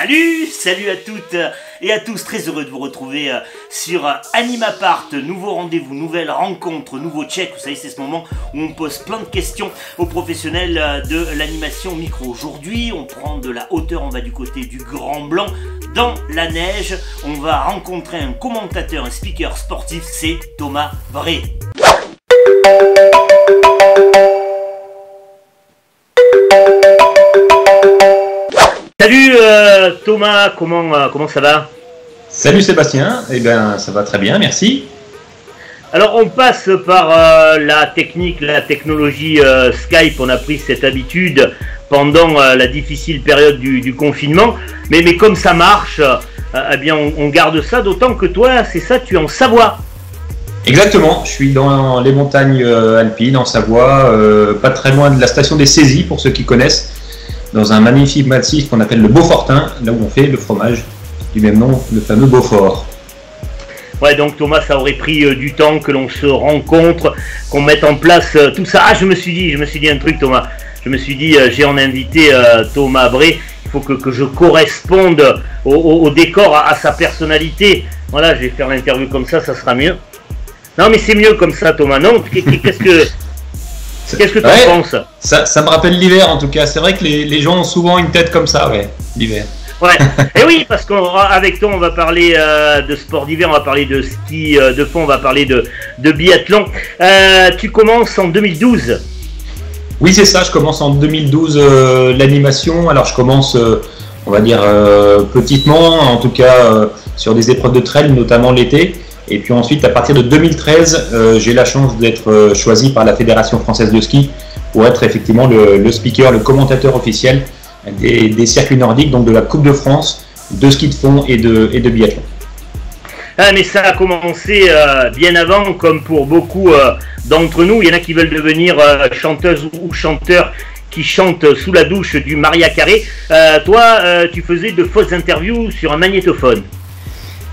Salut à toutes et à tous, très heureux de vous retrouver sur Animapart, nouveau rendez-vous, nouvelle rencontre, nouveau check. Vous savez, c'est ce moment où on pose plein de questions aux professionnels de l'animation micro. Aujourd'hui, on prend de la hauteur, on va du côté du Grand Blanc, dans la neige. On va rencontrer un commentateur, un speaker sportif, c'est Thomas Bré. Salut Thomas, comment ça va? Salut Sébastien, eh bien ça va très bien, merci. Alors on passe par la technologie Skype, on a pris cette habitude pendant la difficile période du confinement, mais comme ça marche, eh bien on garde ça, d'autant que toi, c'est ça, tu es en Savoie. Exactement, je suis dans les montagnes alpines en Savoie, pas très loin de la station des Saisies pour ceux qui connaissent, dans un magnifique massif qu'on appelle le Beaufortin, là où on fait le fromage du même nom, le fameux Beaufort. Ouais, donc Thomas, ça aurait pris du temps que l'on se rencontre, qu'on mette en place tout ça. Ah, je me suis dit un truc, Thomas. Je me suis dit, j'ai en invité Thomas Bré, il faut que je corresponde au décor, à sa personnalité. Voilà, je vais faire l'interview comme ça sera mieux. Non, mais c'est mieux comme ça, Thomas, non? Qu'est-ce que tu en penses? Ça me rappelle l'hiver en tout cas. C'est vrai que les gens ont souvent une tête comme ça, ouais, l'hiver. Ouais, et oui, parce qu'avec toi, on va parler de sport d'hiver, on va parler de ski de fond, on va parler de biathlon. Tu commences en 2012. Oui, c'est ça, je commence en 2012 l'animation. Alors je commence, on va dire, petitement, en tout cas sur des épreuves de trail, notamment l'été. Et puis ensuite, à partir de 2013, j'ai la chance d'être choisi par la Fédération française de ski pour être effectivement le speaker, le commentateur officiel des circuits nordiques, donc de la Coupe de France, de ski de fond et de biathlon. Ah, mais ça a commencé bien avant, comme pour beaucoup d'entre nous. Il y en a qui veulent devenir chanteuses ou chanteurs qui chantent sous la douche du Maria Carré. Toi, tu faisais de fausses interviews sur un magnétophone.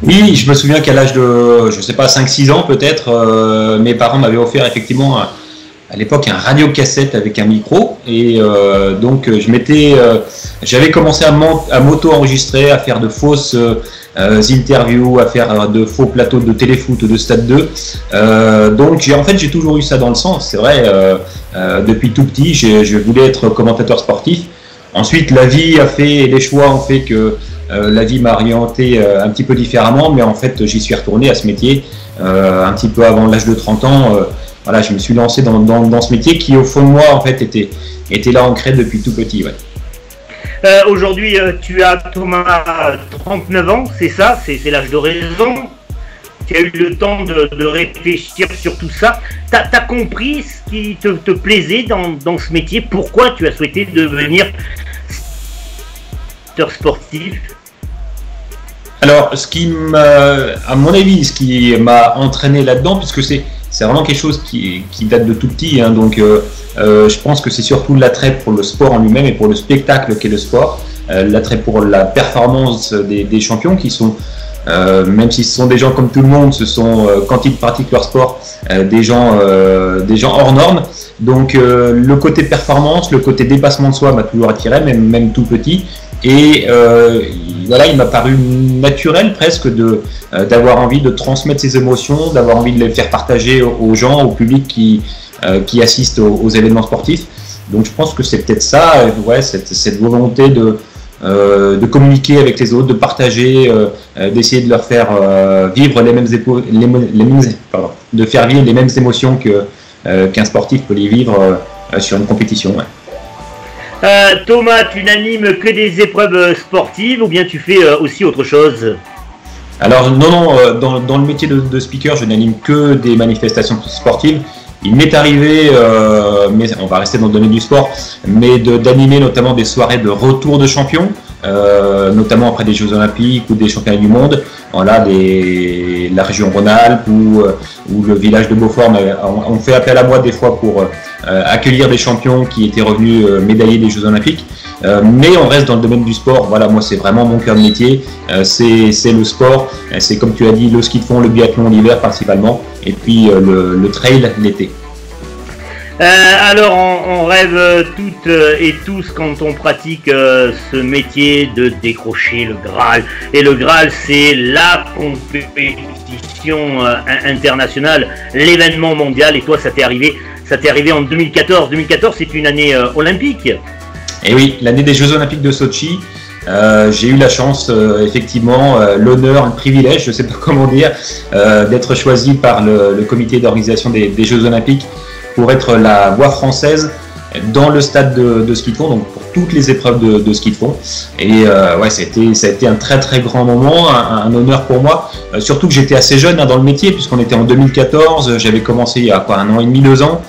Oui, je me souviens qu'à l'âge de, je sais pas, 5-6 ans peut-être, mes parents m'avaient offert effectivement à l'époque un radiocassette avec un micro et donc j'avais commencé à m'auto-enregistrer, à faire de fausses interviews, à faire de faux plateaux de téléfoot ou de Stade 2. Donc j'ai toujours eu ça dans le sang, c'est vrai, depuis tout petit, je voulais être commentateur sportif. Ensuite, la vie a fait, les choix ont fait que la vie m'a orienté un petit peu différemment, mais en fait j'y suis retourné à ce métier un petit peu avant l'âge de 30 ans. Voilà, je me suis lancé dans ce métier qui au fond de moi en fait était là ancré depuis tout petit. Ouais. Aujourd'hui tu as, Thomas, 39 ans, c'est ça, c'est l'âge de raison. Tu as eu le temps de réfléchir sur tout ça. Tu as compris ce qui te plaisait dans ce métier. Pourquoi tu as souhaité devenir sportif? Alors, à mon avis, ce qui m'a entraîné là-dedans, puisque c'est vraiment quelque chose qui date de tout petit, hein, donc je pense que c'est surtout l'attrait pour le sport en lui-même et pour le spectacle qu'est le sport, l'attrait pour la performance des champions qui sont, même si ce sont des gens comme tout le monde, ce sont, quand ils pratiquent leur sport, des gens hors normes. Donc le côté performance, le côté dépassement de soi m'a toujours attiré, même tout petit. Et voilà, il m'a paru naturel presque d'avoir envie de transmettre ses émotions, d'avoir envie de les faire partager aux gens, au public qui assistent aux événements sportifs. Donc je pense que c'est peut-être ça, ouais, cette volonté de communiquer avec les autres, de partager, d'essayer de leur faire vivre de faire vivre les mêmes émotions qu'un sportif peut les vivre sur une compétition. Ouais. Thomas, tu n'animes que des épreuves sportives ou bien tu fais aussi autre chose? Alors non, dans le métier de speaker, je n'anime que des manifestations sportives. Il m'est arrivé, mais on va rester dans le domaine du sport, mais d'animer notamment des soirées de retour de champions, notamment après des Jeux Olympiques ou des championnats du monde. Voilà, la région Rhône-Alpes ou le village de Beaufort on fait appel à moi des fois pour accueillir des champions qui étaient revenus médaillés des Jeux Olympiques. Mais on reste dans le domaine du sport. Voilà, moi c'est vraiment mon cœur de métier. C'est le sport, c'est comme tu as dit, le ski de fond, le biathlon l'hiver principalement, et puis le trail l'été. Alors on rêve toutes et tous quand on pratique ce métier de décrocher le Graal. Et le Graal, c'est la compétition internationale, l'événement mondial. Et toi, ça t'est arrivé en 2014. 2014, c'est une année olympique. Et oui, l'année des Jeux Olympiques de Sochi. J'ai eu la chance, effectivement, l'honneur, le privilège, je ne sais pas comment dire, d'être choisi par le comité d'organisation des Jeux Olympiques pour être la voix française dans le stade de ski de fond, donc pour toutes les épreuves de ski de fond. Et ouais, ça a été un très très grand moment, un honneur pour moi, surtout que j'étais assez jeune dans le métier, puisqu'on était en 2014, j'avais commencé il y a quoi, 1 an et demi, 2 ans.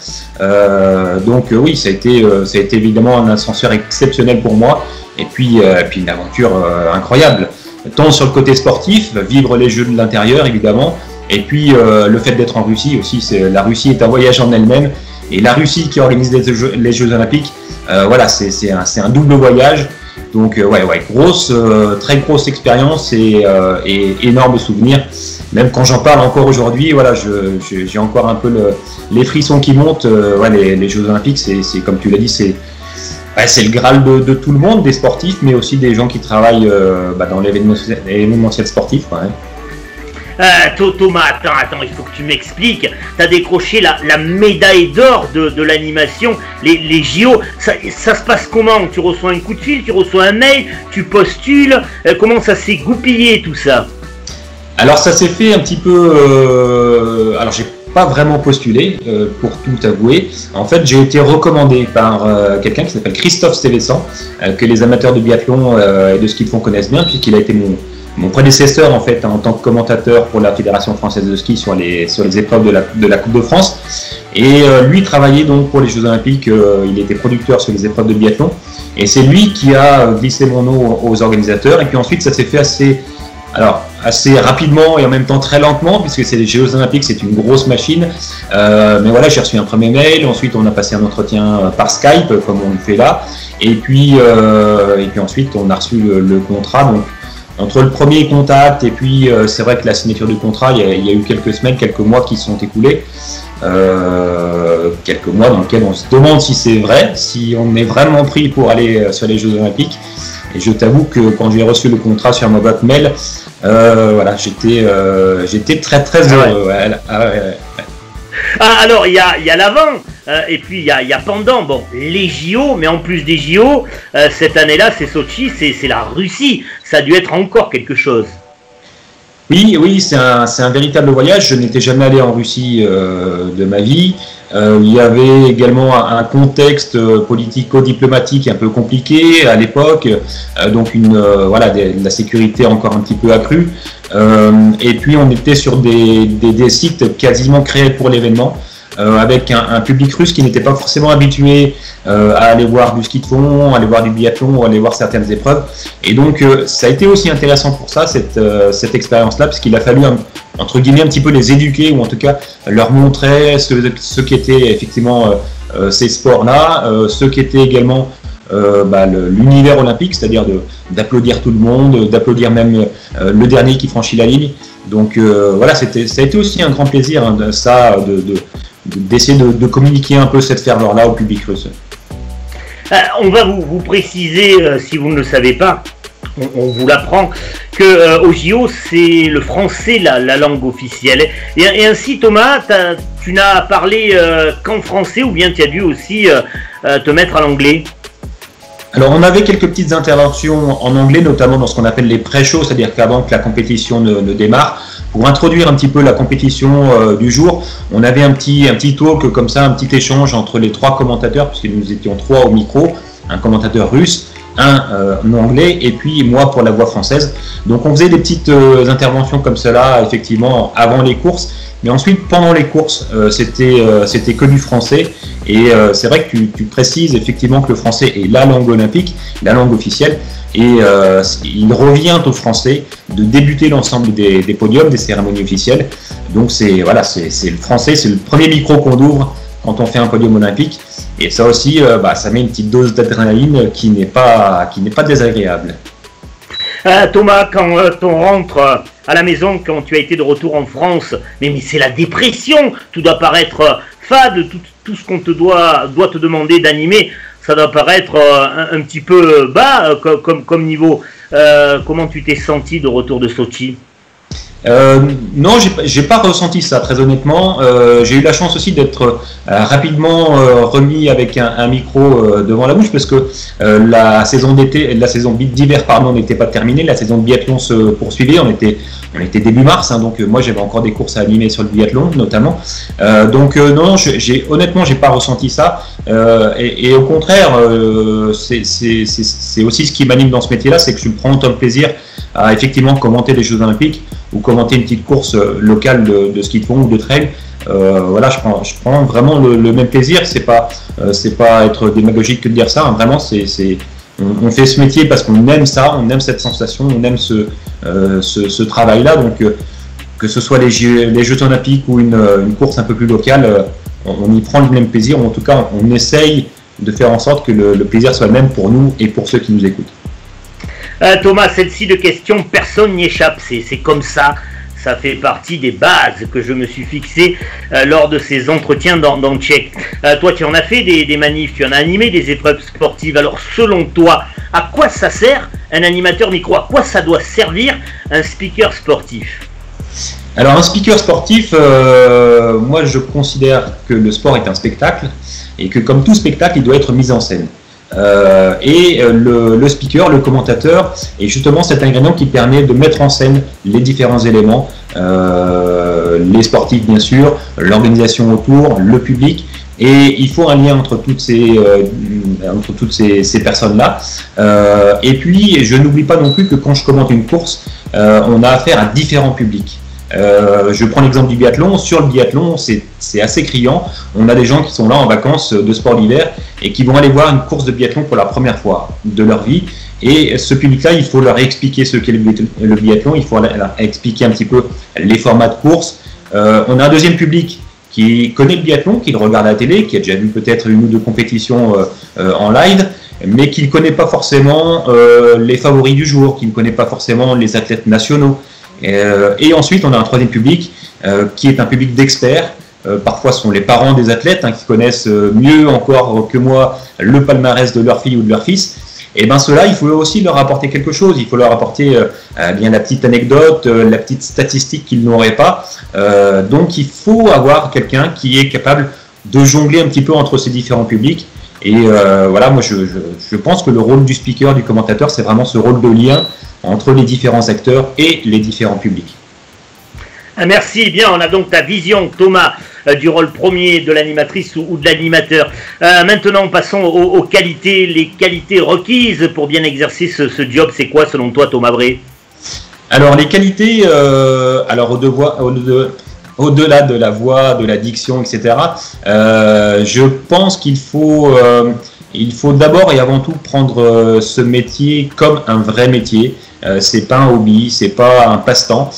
Donc oui, ça a été évidemment un ascenseur exceptionnel pour moi, et puis une aventure incroyable, tant sur le côté sportif, vivre les Jeux de l'intérieur évidemment, et puis le fait d'être en Russie aussi. La Russie est un voyage en elle-même, et la Russie qui organise les Jeux Olympiques, voilà, c'est un double voyage. Donc très grosse expérience et énorme souvenir. Même quand j'en parle encore aujourd'hui, voilà, j'ai encore un peu les frissons qui montent. Les Jeux Olympiques, c'est comme tu l'as dit, c'est le Graal de tout le monde, des sportifs, mais aussi des gens qui travaillent dans l'événementiel sportif. Ouais. Thomas, attends, il faut que tu m'expliques. Tu as décroché la médaille d'or de l'animation, les JO. Ça se passe comment? Tu reçois un coup de fil, tu reçois un mail, tu postules. Comment ça s'est goupillé tout ça? Alors ça s'est fait un petit peu... alors j'ai pas vraiment postulé, pour tout avouer. En fait, j'ai été recommandé par quelqu'un qui s'appelle Christophe Stévessan, que les amateurs de biathlon et de ski de fond connaissent bien, puisqu'il a été mon prédécesseur en fait en tant que commentateur pour la Fédération française de ski sur les épreuves de la Coupe de France. Et lui travaillait donc pour les Jeux Olympiques, il était producteur sur les épreuves de biathlon, et c'est lui qui a glissé mon nom aux organisateurs. Et puis ensuite ça s'est fait assez rapidement et en même temps très lentement, puisque c'est les Jeux Olympiques, c'est une grosse machine. Mais voilà, j'ai reçu un premier mail, ensuite on a passé un entretien par Skype, comme on le fait là, et puis ensuite on a reçu le contrat. Donc entre le premier contact et puis c'est vrai que la signature du contrat, il y a eu quelques semaines, quelques mois qui se sont écoulés. Quelques mois dans lesquels on se demande si c'est vrai, si on est vraiment pris pour aller sur les Jeux Olympiques. Et je t'avoue que quand j'ai reçu le contrat sur ma boîte mail, voilà, j'étais très très heureux. Alors il y a l'avant, et puis il y a pendant. Bon, les JO, mais en plus des JO, cette année-là, c'est Sochi, c'est la Russie. Ça a dû être encore quelque chose. Oui, c'est un véritable voyage. Je n'étais jamais allé en Russie de ma vie. Il y avait également un contexte politico-diplomatique un peu compliqué à l'époque, donc la sécurité encore un petit peu accrue. Et puis on était sur des sites quasiment créés pour l'événement, avec un public russe qui n'était pas forcément habitué à aller voir du ski de fond, à aller voir du biathlon ou à aller voir certaines épreuves. Et donc ça a été aussi intéressant pour ça, cette expérience-là, parce qu'il a fallu entre guillemets un petit peu les éduquer, ou en tout cas leur montrer ce qu'étaient effectivement ces sports-là, ce qu'était également l'univers olympique, c'est-à-dire d'applaudir tout le monde, d'applaudir même le dernier qui franchit la ligne. Donc voilà, ça a été aussi un grand plaisir d'essayer de communiquer un peu cette ferveur-là au public russe. On va vous préciser, si vous ne le savez pas, on vous l'apprend, que au JO c'est le français la langue officielle. Et ainsi Thomas, tu n'as parlé qu'en français, ou bien tu as dû aussi te mettre à l'anglais? Alors on avait quelques petites interventions en anglais, notamment dans ce qu'on appelle les pré-shows, c'est-à-dire qu'avant que la compétition ne démarre, pour introduire un petit peu la compétition du jour, on avait un petit talk comme ça, un petit échange entre les 3 commentateurs, puisque nous étions 3 au micro, un commentateur russe, un anglais, et puis moi pour la voix française. Donc on faisait des petites interventions comme cela, effectivement, avant les courses, mais ensuite pendant les courses, c'était que du français. Et c'est vrai que tu précises effectivement que le français est la langue olympique, la langue officielle, et il revient aux Français de débuter l'ensemble des podiums, des cérémonies officielles. Donc c'est le français, c'est le premier micro qu'on ouvre quand on fait un podium olympique. Et ça aussi, ça met une petite dose d'adrénaline qui n'est pas désagréable. Thomas, quand on rentre à la maison, quand tu as été de retour en France, mais c'est la dépression, tout doit paraître fade, tout ce qu'on doit te demander d'animer, ça doit paraître un petit peu bas comme niveau. Comment tu t'es senti de retour de Sochi? Non, j'ai pas ressenti ça, très honnêtement. J'ai eu la chance aussi d'être rapidement remis avec un micro devant la bouche parce que la saison d'hiver n'était pas terminée, la saison de biathlon se poursuivait. On était début mars, hein, donc moi j'avais encore des courses à animer sur le biathlon notamment. Non, honnêtement, j'ai pas ressenti ça. Et au contraire, c'est aussi ce qui m'anime dans ce métier-là, c'est que je prends autant de plaisir à effectivement commenter les Jeux Olympiques ou commenter une petite course locale de ski de fond ou de trail. Voilà, je prends vraiment le même plaisir. C'est pas être démagogique que de dire ça. Hein. Vraiment, on fait ce métier parce qu'on aime ça, on aime cette sensation, on aime ce travail-là. Donc, que ce soit les Jeux Olympiques ou une course un peu plus locale, on y prend le même plaisir. Ou en tout cas, on essaye de faire en sorte que le plaisir soit le même pour nous et pour ceux qui nous écoutent. Thomas, celle-ci de question, personne n'y échappe, c'est comme ça, ça fait partie des bases que je me suis fixé lors de ces entretiens dans Tchèque. Toi, tu en as fait des manifs, tu en as animé des épreuves sportives, alors selon toi, à quoi ça sert un animateur micro? À quoi ça doit servir un speaker sportif? Alors un speaker sportif, moi je considère que le sport est un spectacle et que comme tout spectacle, il doit être mis en scène. Le speaker, le commentateur, est justement cet ingrédient qui permet de mettre en scène les différents éléments, les sportifs bien sûr, l'organisation autour, le public, et il faut un lien entre toutes ces personnes-là. Et puis, je n'oublie pas non plus que quand je commente une course, on a affaire à différents publics. Je prends l'exemple du biathlon. Sur le biathlon, c'est assez criant. On a des gens qui sont là en vacances de sport d'hiver et qui vont aller voir une course de biathlon pour la première fois de leur vie. Et ce public-là, il faut leur expliquer ce qu'est le biathlon. Il faut leur expliquer un petit peu les formats de course. On a un deuxième public qui connaît le biathlon, qui le regarde à la télé, qui a déjà vu peut-être une ou deux compétitions en live, mais qui ne connaît pas forcément les favoris du jour, qui ne connaît pas forcément les athlètes nationaux. Et ensuite, on a un troisième public qui est un public d'experts. Parfois, ce sont les parents des athlètes qui connaissent mieux encore que moi le palmarès de leur fille ou de leur fils. Et bien ceux-là, il faut aussi leur apporter quelque chose. Il faut leur apporter bien la petite anecdote, la petite statistique qu'ils n'auraient pas. Donc, il faut avoir quelqu'un qui est capable de jongler un petit peu entre ces différents publics. Et voilà, moi, je pense que le rôle du speaker, du commentateur, c'est vraiment ce rôle de lien entre les différents acteurs et les différents publics. Merci. Eh bien, on a donc ta vision, Thomas, du rôle premier de l'animatrice ou de l'animateur. Maintenant, passons aux qualités, les qualités requises pour bien exercer ce job. C'est quoi, selon toi, Thomas Bré? Alors, les qualités, au-delà de la voix, de la diction, etc., je pense qu'il faut d'abord et avant tout prendre ce métier comme un vrai métier. C'est pas un hobby, c'est pas un passe-temps.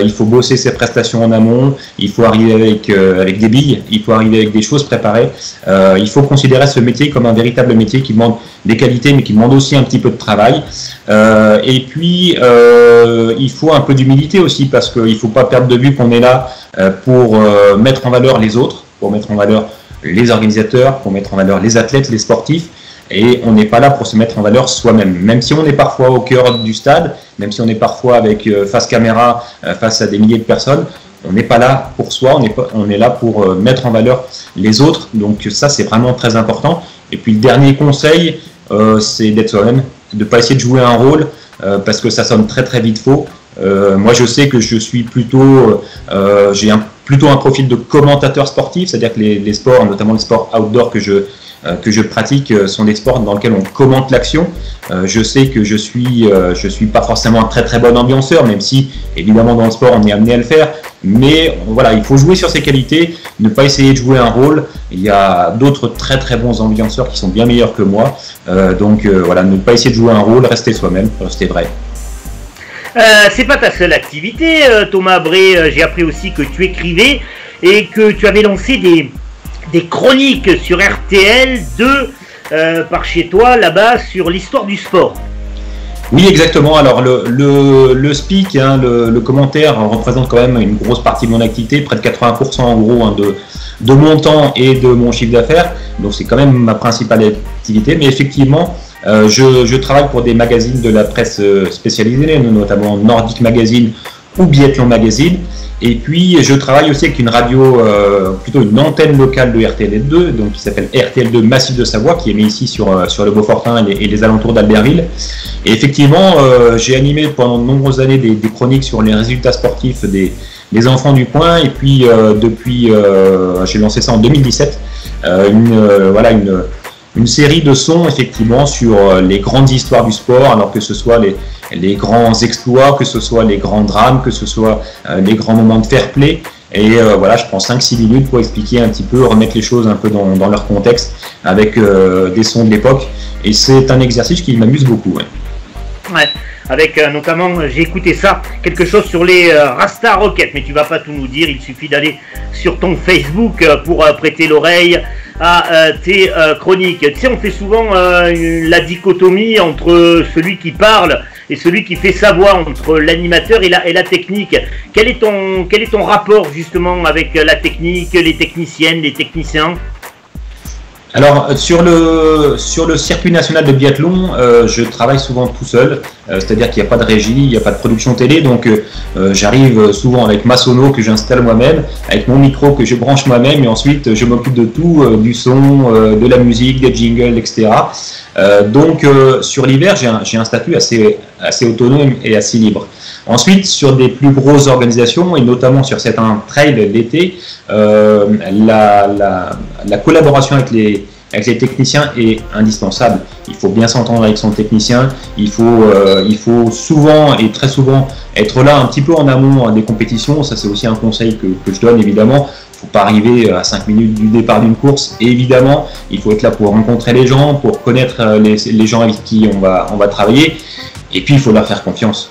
Il faut bosser ses prestations en amont. Il faut arriver avec des billes. Il faut arriver avec des choses préparées. Il faut considérer ce métier comme un véritable métier qui demande des qualités, mais qui demande aussi un petit peu de travail. Et puis, il faut un peu d'humilité aussi, parce qu'il faut pas perdre de vue qu'on est là pour mettre en valeur les autres, pour mettre en valeur les organisateurs, pour mettre en valeur les athlètes, les sportifs. Et on n'est pas là pour se mettre en valeur soi-même. Même si on est parfois au cœur du stade, même si on est parfois avec face caméra, face à des milliers de personnes, on n'est pas là pour soi, on est là pour mettre en valeur les autres. Donc ça, c'est vraiment très important. Et puis le dernier conseil, c'est d'être soi-même, de ne pas essayer de jouer un rôle, parce que ça sonne très très vite faux. Moi, je sais que je suis plutôt un profil de commentateur sportif, c'est-à-dire que les sports, notamment les sports outdoor que je pratique, sont des sports dans lesquels on commente l'action. Je sais que je suis pas forcément un très très bon ambianceur, même si évidemment dans le sport on est amené à le faire. Mais voilà, il faut jouer sur ses qualités, ne pas essayer de jouer un rôle. Il y a d'autres très très bons ambianceurs qui sont bien meilleurs que moi. Donc voilà, ne pas essayer de jouer un rôle, rester soi-même, rester vrai. C'est pas ta seule activité, Thomas Bré. J'ai appris aussi que tu écrivais et que tu avais lancé des chroniques sur RTL 2 par chez toi, là-bas, sur l'histoire du sport. Oui, exactement. Alors, le speak, le commentaire représente quand même une grosse partie de mon activité, près de 80% en gros de mon temps et de mon chiffre d'affaires. Donc c'est quand même ma principale activité. Mais effectivement, je travaille pour des magazines de la presse spécialisée, notamment Nordic Magazine ou Biathlon Magazine. Et puis je travaille aussi avec une radio, plutôt une antenne locale de RTL2, donc qui s'appelle RTL2 Massif de Savoie, qui est mis ici sur le Beaufortin et les alentours d'Albertville. Et effectivement, j'ai animé pendant de nombreuses années des chroniques sur les résultats sportifs des enfants du coin. Et puis depuis, j'ai lancé ça en 2017, une série de sons effectivement sur les grandes histoires du sport, alors que ce soit les grands exploits, que ce soit les grands drames, que ce soit les grands moments de fair play. Et voilà, je prends 5-6 minutes pour expliquer un petit peu, remettre les choses un peu dans leur contexte avec des sons de l'époque. Et c'est un exercice qui m'amuse beaucoup. Ouais. Avec notamment, j'ai écouté ça, quelque chose sur les Rasta Rockets, mais tu vas pas tout nous dire, il suffit d'aller sur ton Facebook pour prêter l'oreille à tes chroniques. Tu sais, on fait souvent la dichotomie entre celui qui parle et celui qui fait sa voix, entre l'animateur et la technique. Quel est ton rapport justement avec la technique, les techniciennes, les techniciens ? Alors sur le circuit national de biathlon, je travaille souvent tout seul, c'est-à-dire qu'il n'y a pas de régie, il n'y a pas de production télé, donc j'arrive souvent avec ma sono que j'installe moi-même, avec mon micro que je branche moi-même, et ensuite je m'occupe de tout, du son, de la musique, des jingles, etc. Donc sur l'hiver, j'ai un statut assez autonome et assez libre. Ensuite, sur des plus grosses organisations, et notamment sur certains trails l'été, la collaboration avec les techniciens est indispensable. Il faut bien s'entendre avec son technicien, il faut souvent et très souvent être là un petit peu en amont des compétitions. Ça, c'est aussi un conseil que je donne évidemment. Il ne faut pas arriver à 5 minutes du départ d'une course. Et évidemment, il faut être là pour rencontrer les gens, pour connaître les gens avec qui on va travailler. Et puis, il faut leur faire confiance.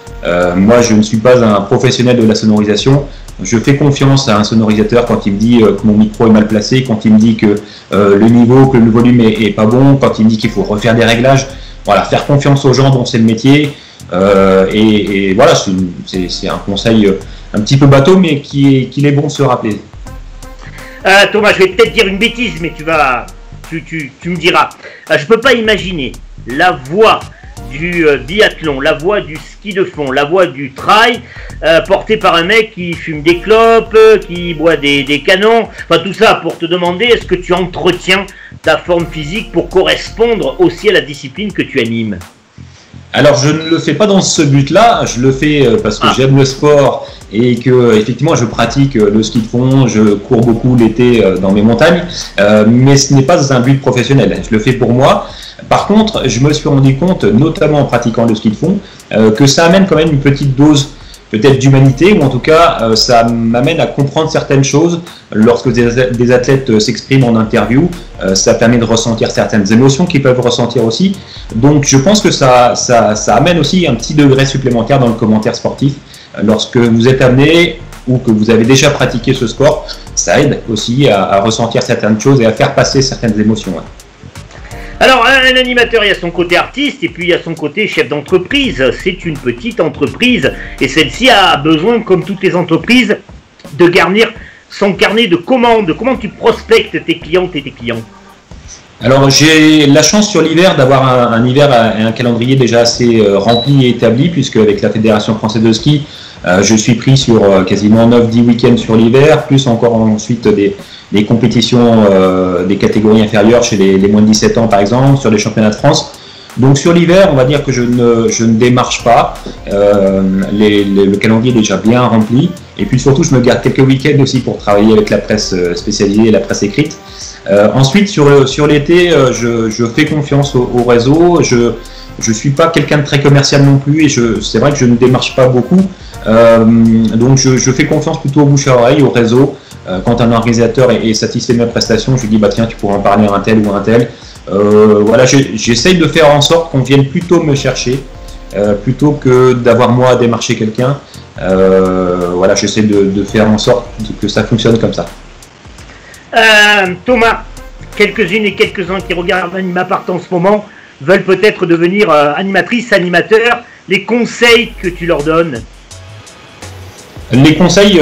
Moi, je ne suis pas un professionnel de la sonorisation. Je fais confiance à un sonorisateur quand il me dit que mon micro est mal placé, quand il me dit que le niveau, que le volume est pas bon, quand il me dit qu'il faut refaire des réglages. Voilà, faire confiance aux gens dont c'est le métier. Et voilà, c'est un conseil un petit peu bateau, mais qu'il est bon de se rappeler. Thomas, je vais peut-être dire une bêtise, mais tu me diras. Je peux pas imaginer la voix du biathlon, la voix du ski de fond, la voix du trail, portée par un mec qui fume des clopes, qui boit des canons, enfin tout ça pour te demander est-ce que tu entretiens ta forme physique pour correspondre aussi à la discipline que tu animes. Alors je ne le fais pas dans ce but-là, je le fais parce que j'aime le sport et que effectivement je pratique le ski de fond, je cours beaucoup l'été dans mes montagnes, mais ce n'est pas un but professionnel, je le fais pour moi. Par contre, je me suis rendu compte, notamment en pratiquant le ski de fond, que ça amène quand même une petite dose peut-être d'humanité, ou en tout cas ça m'amène à comprendre certaines choses lorsque des athlètes s'expriment en interview. Ça permet de ressentir certaines émotions qu'ils peuvent ressentir aussi. Donc je pense que ça amène aussi un petit degré supplémentaire dans le commentaire sportif. Lorsque vous êtes amené ou que vous avez déjà pratiqué ce sport, ça aide aussi à ressentir certaines choses et à faire passer certaines émotions. Alors, un animateur, il y a son côté artiste et puis il y a son côté chef d'entreprise. C'est une petite entreprise et celle-ci a besoin, comme toutes les entreprises, de garnir son carnet de commandes. Comment tu prospectes tes clientes et tes clients ? Alors, j'ai la chance sur l'hiver d'avoir un hiver et un calendrier déjà assez rempli et établi, puisque avec la Fédération française de ski, je suis pris sur quasiment 9-10 week-ends sur l'hiver, plus encore ensuite des compétitions des catégories inférieures chez les moins de 17 ans par exemple, sur les championnats de France. Donc sur l'hiver, on va dire que je ne démarche pas, le calendrier est déjà bien rempli, et puis surtout je me garde quelques week-ends aussi pour travailler avec la presse spécialisée et la presse écrite. Ensuite sur l'été, je fais confiance au réseau, je suis pas quelqu'un de très commercial non plus, et c'est vrai que je ne démarche pas beaucoup, donc je fais confiance plutôt au bouche à oreille, au réseau. Quand un organisateur est satisfait de mes prestations, je lui dis bah tiens, tu pourras en parler à un tel ou à un tel. Voilà, j'essaye de faire en sorte qu'on vienne plutôt me chercher plutôt que d'avoir moi à démarcher quelqu'un. Voilà, j'essaie de faire en sorte que ça fonctionne comme ça. Thomas, quelques-unes et quelques-uns qui regardent Animapart en ce moment veulent peut-être devenir animatrice, animateur. Les conseils que tu leur donnes? Les conseils,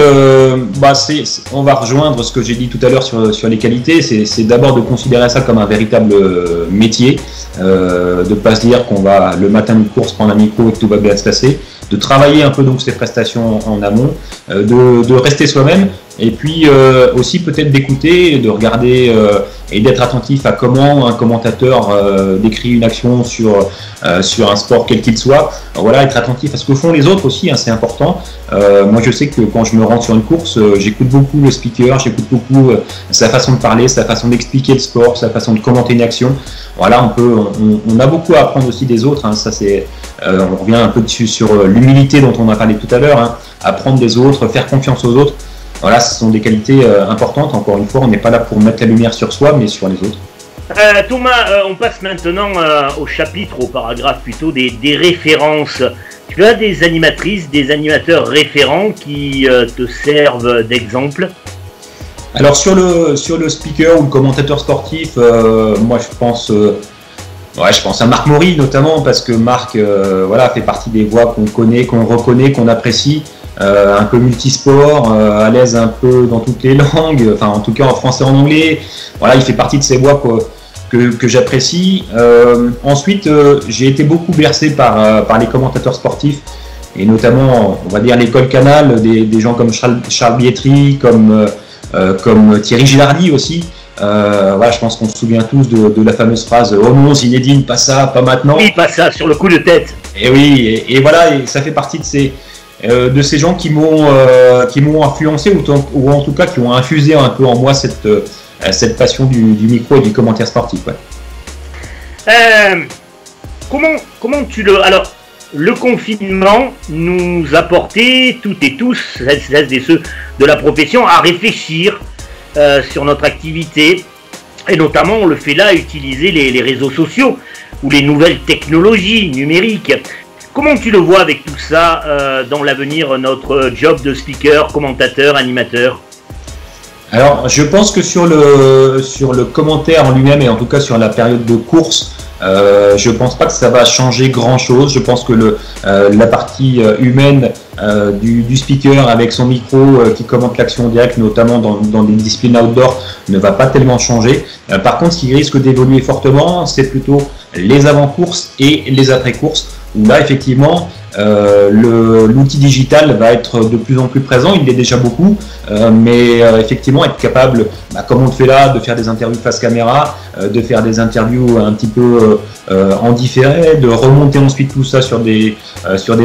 on va rejoindre ce que j'ai dit tout à l'heure sur les qualités. C'est d'abord de considérer ça comme un véritable métier, de ne pas se dire qu'on va le matin de course prendre un micro et que tout va bien se passer, de travailler un peu donc ces prestations en amont, de rester soi-même, et puis aussi peut-être d'écouter, de regarder et d'être attentif à comment un commentateur décrit une action sur un sport quel qu'il soit. Alors voilà, être attentif à ce que font les autres aussi, hein, c'est important. Moi je sais que quand je me rends sur une course, j'écoute beaucoup le speaker, j'écoute beaucoup sa façon de parler, sa façon d'expliquer le sport, sa façon de commenter une action. Voilà, on a beaucoup à apprendre aussi des autres, hein, ça c'est, on revient un peu dessus sur l'humilité dont on a parlé tout à l'heure, hein, apprendre des autres, faire confiance aux autres. Voilà, ce sont des qualités importantes. Encore une fois, on n'est pas là pour mettre la lumière sur soi, mais sur les autres. Thomas, on passe maintenant au chapitre, au paragraphe plutôt, des références. Tu as des animatrices, des animateurs référents qui te servent d'exemple? Alors sur le speaker ou le commentateur sportif, moi je pense à Marc Maury notamment, parce que Marc voilà, fait partie des voix qu'on connaît, qu'on reconnaît, qu'on apprécie. Un peu multisport, à l'aise un peu dans toutes les langues, enfin en tout cas en français et en anglais. Voilà, il fait partie de ces voix que j'apprécie. Ensuite, j'ai été beaucoup bercé par les commentateurs sportifs, et notamment, on va dire, l'école Canal, des gens comme Charles Bietri, comme Thierry Gilardi aussi. Voilà, je pense qu'on se souvient tous de la fameuse phrase « Oh non, Zinedine, pas ça, pas maintenant ». Oui, pas ça, sur le coup de tête. Et oui, et voilà, et ça fait partie de ces gens qui m'ont influencé, ou en tout cas qui ont infusé un peu en moi cette passion du micro et du commentaire sportif. Ouais. Comment tu le... Alors, le confinement nous a porté, toutes et tous, celles et ceux de la profession, à réfléchir sur notre activité, et notamment on le fait là, utiliser les réseaux sociaux ou les nouvelles technologies numériques. Comment tu le vois avec tout ça dans l'avenir, notre job de speaker, commentateur, animateur? Alors, je pense que sur le commentaire en lui-même, et en tout cas sur la période de course, je pense pas que ça va changer grand-chose. Je pense que la partie humaine du speaker avec son micro qui commente l'action en direct, notamment dans des disciplines outdoor, ne va pas tellement changer. Par contre, ce qui risque d'évoluer fortement, c'est plutôt les avant-courses et les après-courses, où là, effectivement, l'outil digital va être de plus en plus présent. Il l'est déjà beaucoup, mais effectivement, être capable, comme on le fait là, de faire des interviews face caméra, de faire des interviews un petit peu en différé, de remonter ensuite tout ça sur des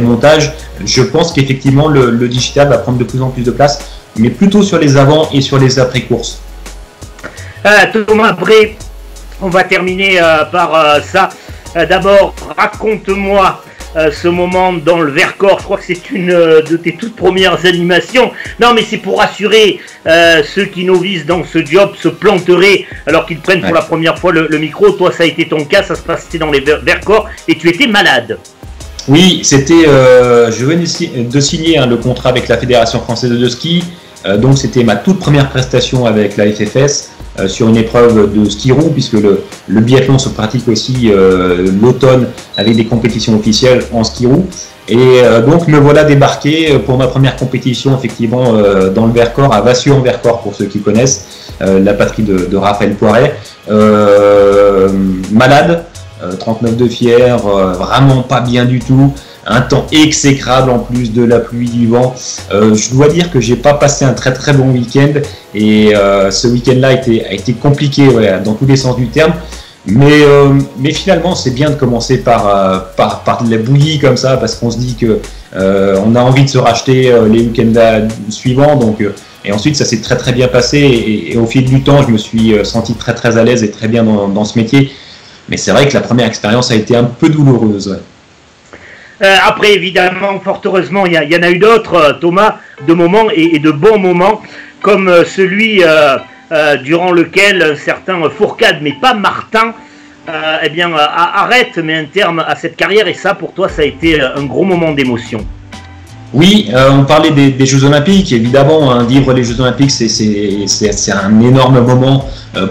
montages. Je pense qu'effectivement, le digital va prendre de plus en plus de place, mais plutôt sur les avant et sur les après-courses. Thomas, après, on va terminer par ça. D'abord, raconte-moi ce moment dans le Vercors. Je crois que c'est une de tes toutes premières animations. Non, mais c'est pour rassurer ceux qui novices dans ce job se planteraient alors qu'ils prennent pour la première fois le micro. Toi, ça a été ton cas, ça se passait dans les Vercors et tu étais malade. Oui, c'était. Je venais de signer le contrat avec la Fédération française de ski. Donc c'était ma toute première prestation avec la FFS sur une épreuve de ski roue, puisque le biathlon se pratique aussi l'automne avec des compétitions officielles en ski roue. Et donc me voilà débarqué pour ma première compétition effectivement dans le Vercors, à Vassy-en-Vercors pour ceux qui connaissent, la patrie de Raphaël Poiret. Malade, 39 de fièvre, vraiment pas bien du tout. Un temps exécrable en plus de la pluie, du vent. Je dois dire que j'ai pas passé un très très bon week-end, et ce week-end-là a été compliqué, ouais, dans tous les sens du terme. Mais finalement, c'est bien de commencer par de la bouillie comme ça, parce qu'on se dit que on a envie de se racheter les week-ends suivants. Donc, et ensuite, ça s'est très très bien passé, et au fil du temps, je me suis senti très très à l'aise et très bien dans ce métier. Mais c'est vrai que la première expérience a été un peu douloureuse. Ouais. Après, évidemment, fort heureusement, il y en a eu d'autres, Thomas, de moments et de bons moments, comme celui durant lequel un certain Fourcade, mais pas Martin, arrête, met un terme à cette carrière. Et ça, pour toi, ça a été un gros moment d'émotion. Oui, on parlait des Jeux Olympiques, évidemment, hein, vivre les Jeux Olympiques, c'est un énorme moment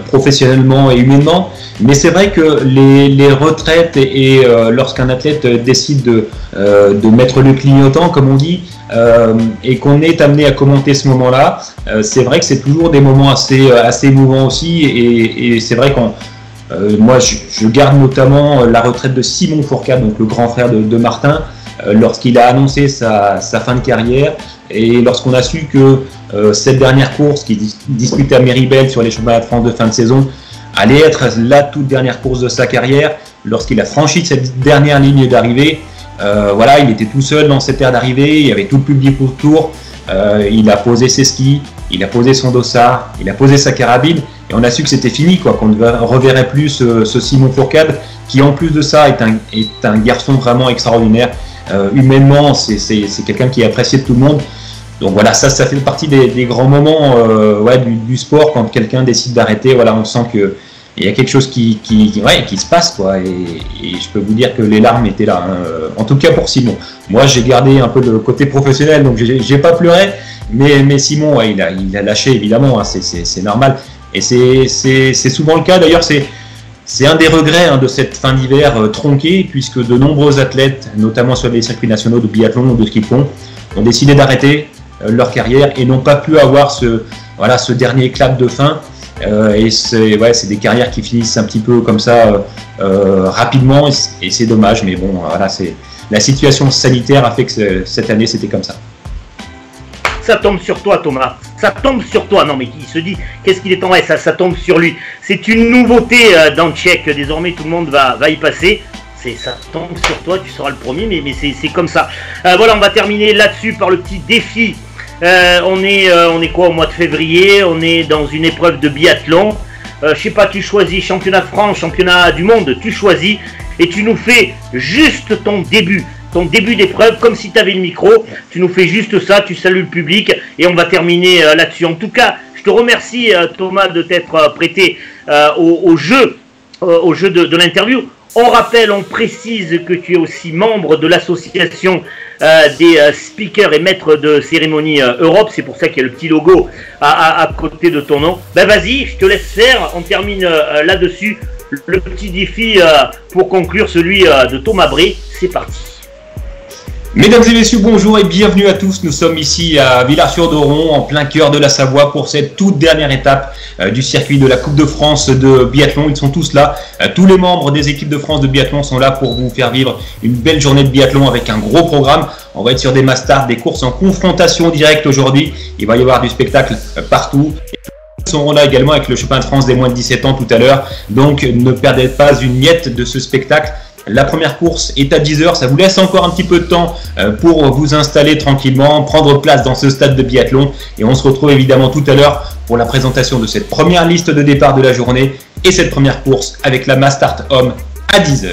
professionnellement et humainement, mais c'est vrai que les retraites et lorsqu'un athlète décide de mettre le clignotant, comme on dit, et qu'on est amené à commenter ce moment-là, c'est vrai que c'est toujours des moments assez émouvants aussi, et c'est vrai qu'on moi, je garde notamment la retraite de Simon Fourcade, donc le grand frère de Martin, lorsqu'il a annoncé sa fin de carrière et lorsqu'on a su que cette dernière course qu'il disputait à Méribel sur les championnats de France de fin de saison allait être la toute dernière course de sa carrière, lorsqu'il a franchi cette dernière ligne d'arrivée, voilà, il était tout seul dans cette aire d'arrivée, il y avait tout le public autour, il a posé ses skis, il a posé son dossard, il a posé sa carabine, et on a su que c'était fini, quoi, qu'on ne reverrait plus ce Simon Fourcade, qui en plus de ça est un garçon vraiment extraordinaire. Humainement, c'est quelqu'un qui est apprécié de tout le monde. Donc voilà, ça fait partie des grands moments ouais, du sport, quand quelqu'un décide d'arrêter. Voilà, on sent qu'il y a quelque chose qui se passe, quoi. Et je peux vous dire que les larmes étaient là, hein. En tout cas pour Simon. Moi, j'ai gardé un peu le côté professionnel, donc j'ai pas pleuré. Mais Simon, ouais, il a lâché, évidemment, hein, c'est normal. Et c'est souvent le cas. D'ailleurs, c'est un des regrets, hein, de cette fin d'hiver tronquée, puisque de nombreux athlètes, notamment sur les circuits nationaux de biathlon ou de ski de fond, ont décidé d'arrêter leur carrière et n'ont pas pu avoir ce dernier éclat de fin. Et c'est des carrières qui finissent un petit peu comme ça rapidement, et c'est dommage. Mais bon, voilà, la situation sanitaire a fait que cette année c'était comme ça. Ça tombe sur toi, Thomas. Ça tombe sur toi. Non, mais il se dit, qu'est-ce qu'il est en vrai, ça tombe sur lui. C'est une nouveauté dans le Tchèque. Désormais, tout le monde va y passer. Ça tombe sur toi, tu seras le premier, mais c'est comme ça. Voilà, on va terminer là-dessus par le petit défi. On est quoi, au mois de février? On est dans une épreuve de biathlon. Je sais pas, tu choisis championnat de France, championnat du monde, tu choisis et tu nous fais juste ton début d'épreuve, comme si tu avais le micro. Tu nous fais juste ça, tu salues le public et on va terminer là-dessus. En tout cas, je te remercie, Thomas, de t'être prêté au jeu de l'interview. On rappelle, on précise que tu es aussi membre de l'association des speakers et maîtres de cérémonie Europe. C'est pour ça qu'il y a le petit logo à côté de ton nom. Ben vas-y, je te laisse faire. On termine là-dessus. Le petit défi pour conclure, celui de Thomas Bré. C'est parti. Mesdames et messieurs, bonjour et bienvenue à tous. Nous sommes ici à Villars-sur-Doron, en plein cœur de la Savoie, pour cette toute dernière étape du circuit de la Coupe de France de biathlon. Ils sont tous là. Tous les membres des équipes de France de biathlon sont là pour vous faire vivre une belle journée de biathlon avec un gros programme. On va être sur des mass start, des courses en confrontation directe aujourd'hui. Il va y avoir du spectacle partout. Ils seront là également avec le championnat de France des moins de 17 ans tout à l'heure. Donc ne perdez pas une miette de ce spectacle. La première course est à 10h, ça vous laisse encore un petit peu de temps pour vous installer tranquillement, prendre place dans ce stade de biathlon, et on se retrouve évidemment tout à l'heure pour la présentation de cette première liste de départ de la journée et cette première course avec la Mass Start Homme à 10h.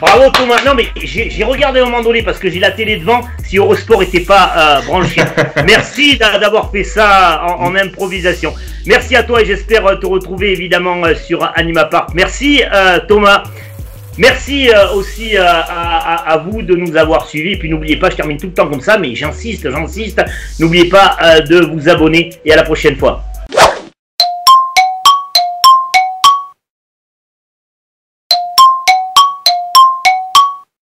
Bravo Thomas. Non mais j'ai regardé à un moment donné parce que j'ai la télé devant, si Eurosport n'était pas branché. Merci d'avoir fait ça en improvisation. Merci à toi et j'espère te retrouver évidemment sur Anima Park. Merci Thomas. Merci aussi à vous de nous avoir suivis. Et puis n'oubliez pas, je termine tout le temps comme ça, mais j'insiste, n'oubliez pas de vous abonner et à la prochaine fois.